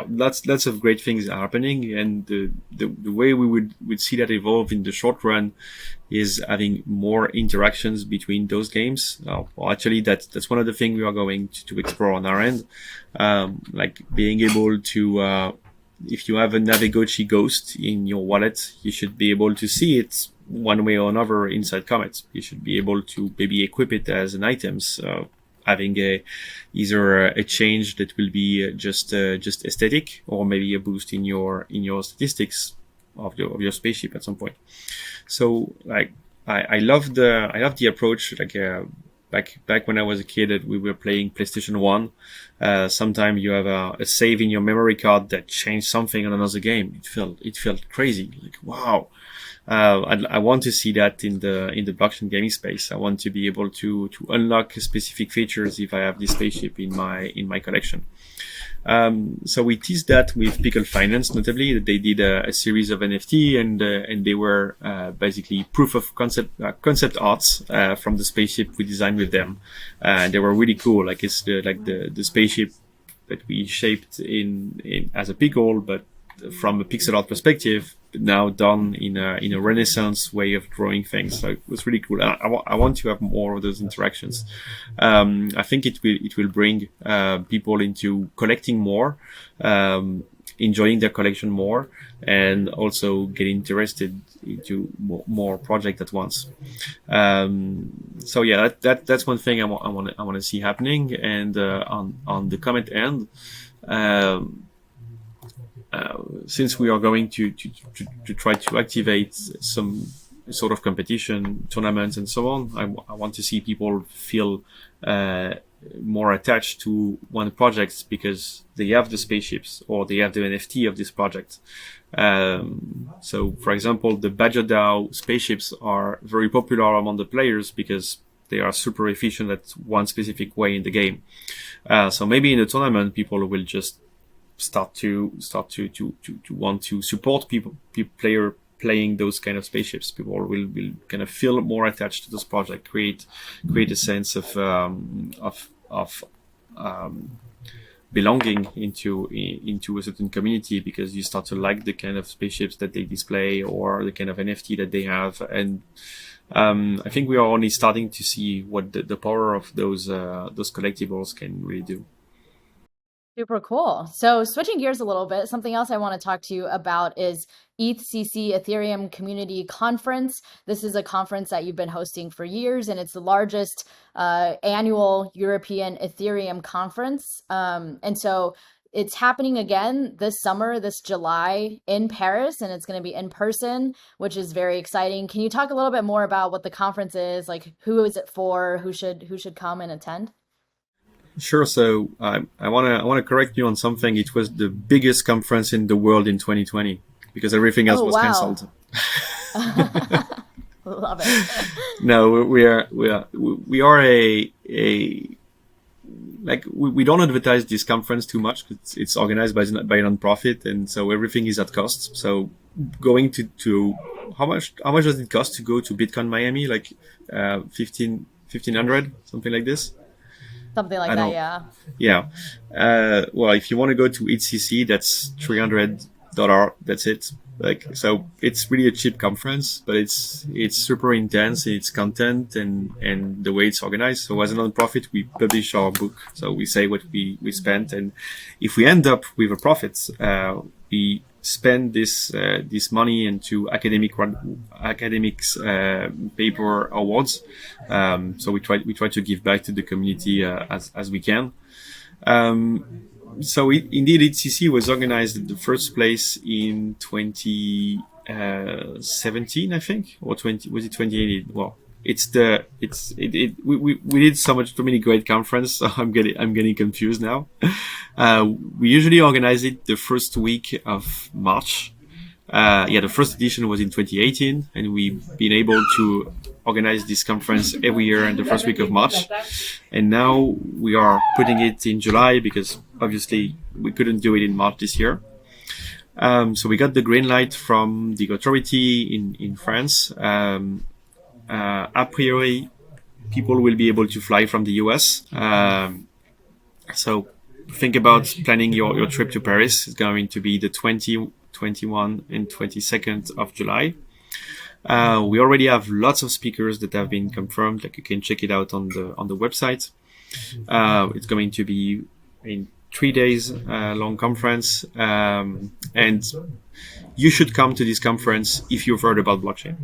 lots of great things are happening, and the way we would see that evolve in the short run is having more interactions between those games. Well, actually, that's one of the things we are going to explore on our end, like being able to, if you have a Navigochi Ghost in your wallet, you should be able to see it one way or another inside Comet. You should be able to maybe equip it as an items. Having either a change that will be just aesthetic, or maybe a boost in your statistics of your spaceship at some point. So like I love the approach. Like back when I was a kid, we were playing PlayStation 1. Sometimes you have a save in your memory card that changed something on another game. It felt crazy. Like wow. I want to see that in the blockchain gaming space. I want to be able to unlock specific features if I have this spaceship in my collection. So we teased that with Pickle Finance, notably. They did a series of NFT and they were basically proof of concept arts from the spaceship we designed with them. They were really cool. Like it's the spaceship that we shaped in as a pickle, but from a pixel art perspective, now done in a Renaissance way of drawing things. So it was really cool. I want to have more of those interactions. I think it will bring people into collecting more, enjoying their collection more, and also get interested into more projects at once. So yeah, that's one thing I want to see happening. And on the Comet end, since we are going to try to activate some sort of competition, tournaments, and so on, I want to see people feel more attached to one project because they have the spaceships or they have the NFT of this project. So, for example, the Badger DAO spaceships are very popular among the players because they are super efficient at one specific way in the game. So maybe in a tournament, people will just start to want to support player playing those kind of spaceships. People will kind of feel more attached to this project, create a sense of belonging into a certain community because you start to like the kind of spaceships that they display or the kind of NFT that they have. And I think we are only starting to see what the power of those collectibles can really do. Super cool. So switching gears a little bit, something else I want to talk to you about is ETHCC Ethereum Community Conference. This is a conference that you've been hosting for years, and it's the largest annual European Ethereum conference. And so it's happening again this summer, this July in Paris, and it's going to be in person, which is very exciting. Can you talk a little bit more about what the conference is? Like, who is it for? Who should come and attend? Sure. So I want to correct you on something. It was the biggest conference in the world in 2020 because everything else was canceled. Love it. No, we are a like we don't advertise this conference too much. It's organized by a non-profit, and so everything is at cost. So going to how much does it cost to go to Bitcoin Miami? Like 1,500, something like this. Something like that, yeah. Yeah. Well, if you want to go to ETHCC, that's $300. That's it. Like, so it's really a cheap conference, but it's super intense in its content and the way it's organized. So as a non-profit, we publish our book. So we say what we spent. And if we end up with a profit, we spend this money into academics paper awards. So we try to give back to the community as we can. So indeed, ETHCC was organized in the first place in 2017, I think, or 2018? Well, we did so many great conferences, so I'm getting confused now. We usually organize it the first week of March. The first edition was in 2018, and we've been able to organize this conference every year in the first week of March. And now we are putting it in July because obviously we couldn't do it in March this year. So we got the green light from the authority in France. A priori, people will be able to fly from the US. So think about planning your trip to Paris. It's going to be the 20, 21, and 22nd of July. We already have lots of speakers that have been confirmed. Like, you can check it out on the website. It's going to be in 3 days long conference, and you should come to this conference if you've heard about blockchain.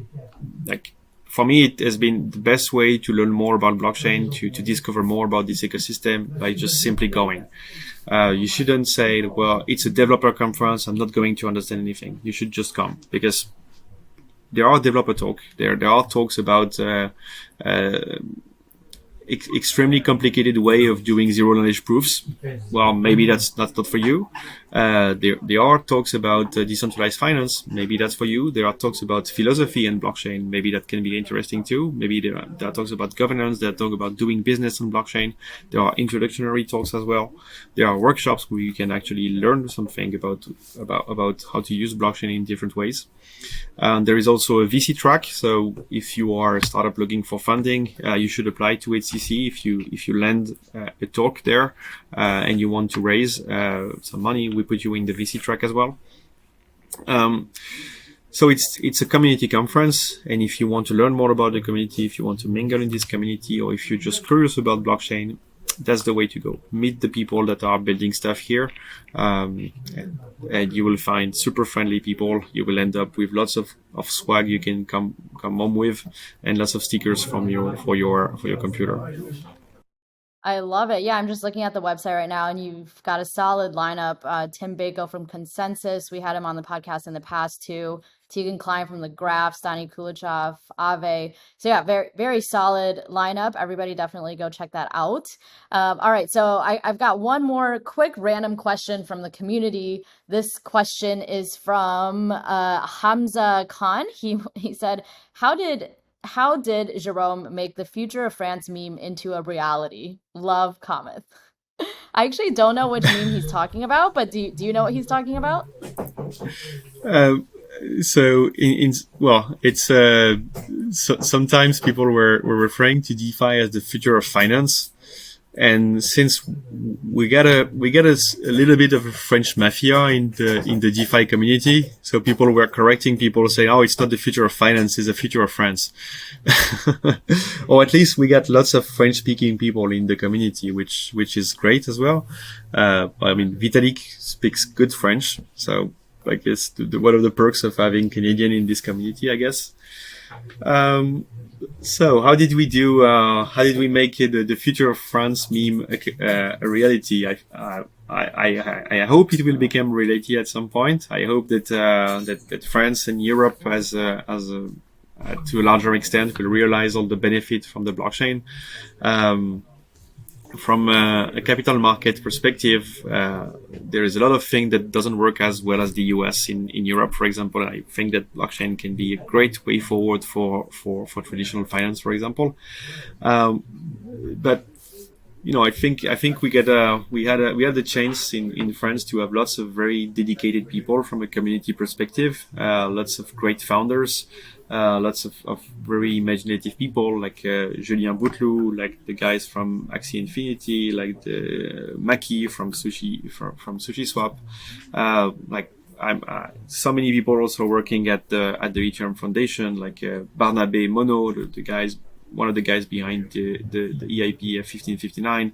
Like, for me, it has been the best way to learn more about blockchain, to discover more about this ecosystem by just simply going. You shouldn't say, well, it's a developer conference, I'm not going to understand anything. You should just come, because there are developer talk. There are talks about extremely complicated way of doing zero knowledge proofs. Well, maybe that's not for you. There are talks about decentralized finance. Maybe that's for you. There are talks about philosophy and blockchain. Maybe that can be interesting too. Maybe there are talks about governance. There are talks about doing business on blockchain. There are introductory talks as well. There are workshops where you can actually learn something about how to use blockchain in different ways. There is also a VC track. So if you are a startup looking for funding, you should apply to ETHCC. If you land a talk there and you want to raise some money, we put you in the VC track as well. So it's a community conference, and if you want to learn more about the community, if you want to mingle in this community, or if you're just curious about blockchain, that's the way to go. Meet the people that are building stuff here, and you will find super friendly people. You will end up with lots of swag you can come home with, and lots of stickers from for your computer. I love it. Yeah, I'm just looking at the website right now, and you've got a solid lineup. Tim Bako from Consensus, we had him on the podcast in the past too. Tegan Klein from the Graph, Stani Kulichov, Ave. So yeah, very very solid lineup. Everybody definitely go check that out. All right, so I've got one more quick random question from the community. This question is from Hamza Khan. He said, how did Jerome make the Future of France meme into a reality? Love, Cometh. I actually don't know which meme he's talking about, but do you know what he's talking about? So it's sometimes people were referring to DeFi as the future of finance. And since we got a little bit of a French mafia in the DeFi community, so people were correcting people saying, "Oh, it's not the future of finance; it's the future of France." Or at least we got lots of French-speaking people in the community, which is great as well. I mean, Vitalik speaks good French, so I guess one of the perks of having Canadian in this community, I guess. So how did we do? How did we make the Future of France meme a reality? I hope it will become reality at some point. I hope that France and Europe, to a larger extent, will realize all the benefit from the blockchain. From a capital market perspective, there is a lot of things that doesn't work as well as the US. In Europe, for example, I think that blockchain can be a great way forward for traditional finance, for example. But I think we had the chance in France to have lots of very dedicated people from a community perspective, lots of great founders. Lots of very imaginative people like Julien Bouteloup, like the guys from Axie Infinity, like the Maki from SushiSwap. So many people also working at the Ethereum Foundation, like Barnabé Mono, one of the guys behind the EIP 1559.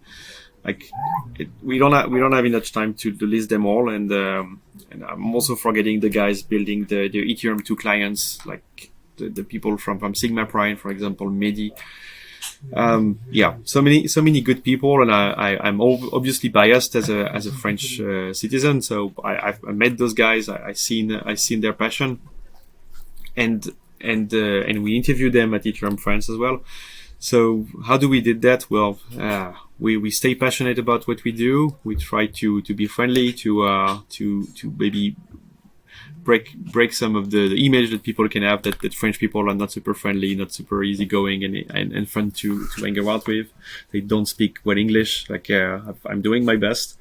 We don't have enough time to list them all, and I'm also forgetting the guys building the Ethereum 2 clients, like the people from Sigma Prime, for example, Mehdi. So many good people, and I'm obviously biased as a French citizen. So I met those guys. I seen their passion, and we interviewed them at Ethereum France as well. So how do we did that? Well, we stay passionate about what we do. We try to be friendly, to maybe break some of the image that people can have that French people are not super friendly, not super easygoing and fun to hang out with. They don't speak well English. I'm doing my best.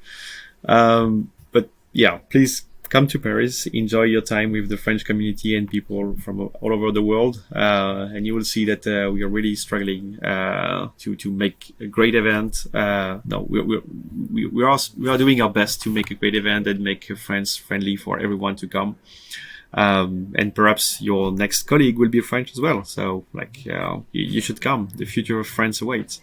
But yeah, please come to Paris, enjoy your time with the French community and people from all over the world, and you will see that we are really struggling to make a great event. We are doing our best to make a great event and make France friendly for everyone to come. And perhaps your next colleague will be French as well. So you should come. The future of France awaits.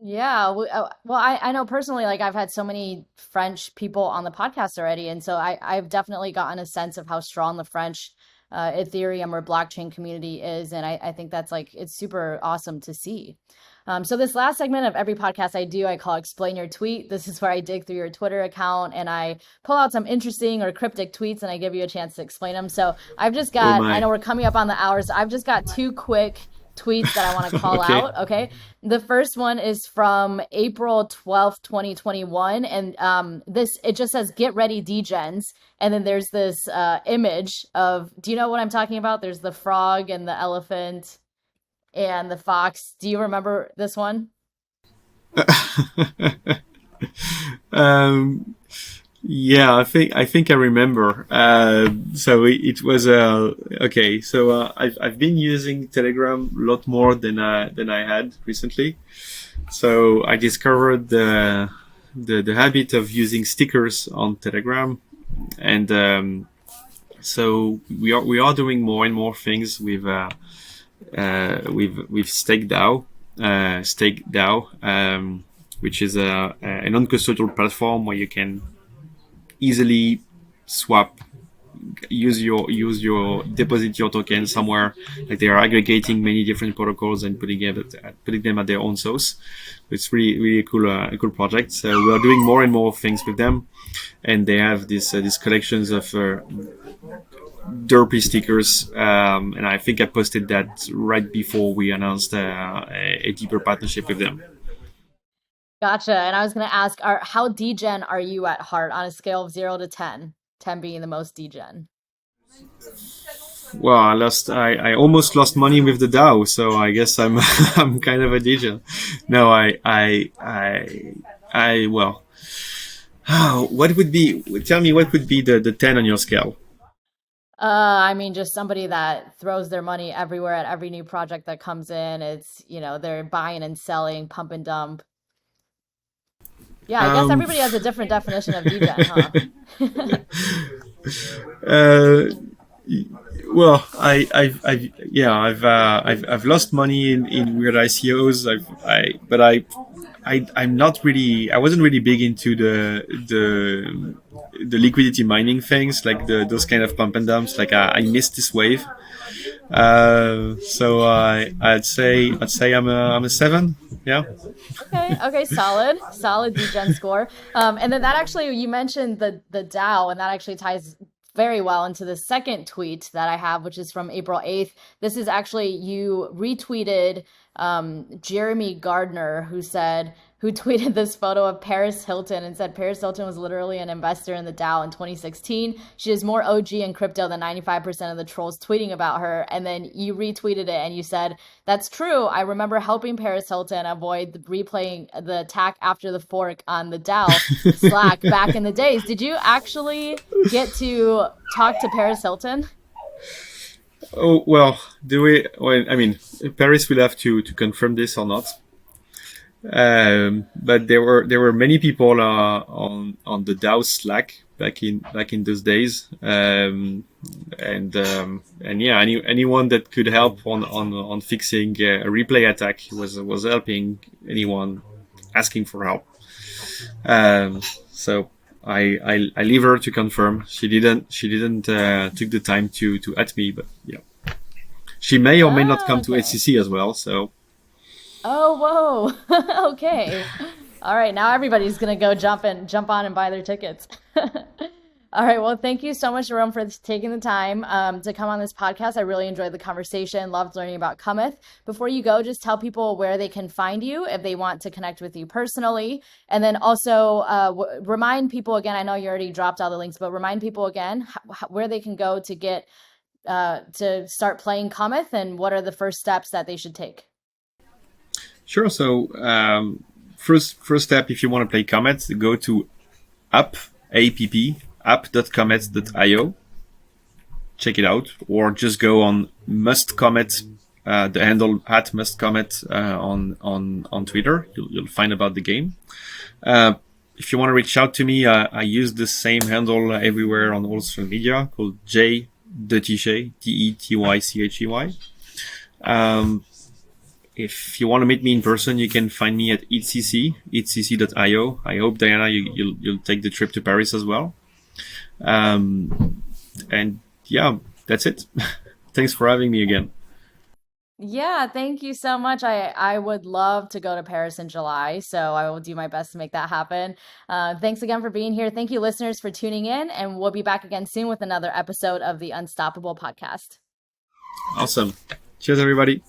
Yeah, well, I know personally, like I've had so many French people on the podcast already, and so I've definitely gotten a sense of how strong the French Ethereum or blockchain community is, and I think that's it's super awesome to see. So this last segment of every podcast I call Explain Your Tweet. This is where I dig through your Twitter account and I pull out some interesting or cryptic tweets and I give you a chance to explain them. So I've just got, I know we're coming up on the hours, so I've just got two quick tweets that I want to call Okay. out. Okay. The first one is from April 12th, 2021. And it just says, get ready, degens. And then there's this image of, do you know what I'm talking about? There's the frog and the elephant and the fox. Do you remember this one? Yeah, I think I remember. So it was okay. So I've been using Telegram a lot more than I had recently. So I discovered the habit of using stickers on Telegram, and So we are doing more and more things with Stake DAO, which is a non-custodial platform where you can easily swap, use your deposit your token somewhere. Like they are aggregating many different protocols and putting them at their own source. It's really a cool project. So we are doing more and more things with them, and they have these collections of derpy stickers, and I think I posted that right before we announced a deeper partnership with them. Gotcha. And I was going to ask, how degen are you at heart on a scale of 0 to 10? 10 being the most degen. Well, I almost lost money with the DAO, so I guess I'm I'm kind of a degen. No, well, what would be? Tell me what would be the 10 on your scale? I mean, just somebody that throws their money everywhere at every new project that comes in. It's, they're buying and selling, pump and dump. Yeah, I guess Um, everybody has a different definition of degen, huh? uh, well, I've lost money in weird ICOs. I'm not really. I wasn't really big into the liquidity mining things, like those kind of pump and dumps. Like I missed this wave. So I'd say I'm a 7. Yeah. Okay, solid degen score. And then that actually, you mentioned the DAO, and that actually ties very well into the second tweet that I have, which is from April 8th. This is actually, you retweeted Jeremy Gardner, who tweeted this photo of Paris Hilton and said Paris Hilton was literally an investor in the DAO in 2016. She is more OG in crypto than 95% of the trolls tweeting about her. And then you retweeted it and you said, that's true. I remember helping Paris Hilton avoid replaying the attack after the fork on the DAO Slack back in the days. Did you actually get to talk to Paris Hilton? Oh well, do we? Well, I mean, Paris will have to confirm this or not. But there were many people on the DAO Slack back in those days, and yeah, anyone that could help on fixing a replay attack was helping anyone asking for help. So I leave her to confirm. She didn't took the time to at me, but yeah, she may or may not Oh, come to okay. HCC as well. So Oh, whoa. Okay. All right, now everybody's gonna go jump on and buy their tickets. All right, well, thank you so much, Jerome, for taking the time to come on this podcast. I really enjoyed the conversation, loved learning about Cometh. Before you go, just tell people where they can find you if they want to connect with you personally. And then also remind people again, I know you already dropped all the links, but remind people again where they can go to get to start playing Cometh and what are the first steps that they should take. sure. So first step, if you want to play Comet, go to app.comet.io. Check it out, or just go on Must Comet, the handle at Must Comet on Twitter. You'll find about the game. If you want to reach out to me, I use the same handle everywhere on all social media, called J Detychay, Detychay. If you want to meet me in person, you can find me at etcc.io. I hope, Diana, you'll take the trip to Paris as well. And yeah, that's it. Thanks for having me again. Yeah, thank you so much. I would love to go to Paris in July, so I will do my best to make that happen. Thanks again for being here. Thank you, listeners, for tuning in, and we'll be back again soon with another episode of the Unstoppable podcast. Awesome. Cheers, everybody.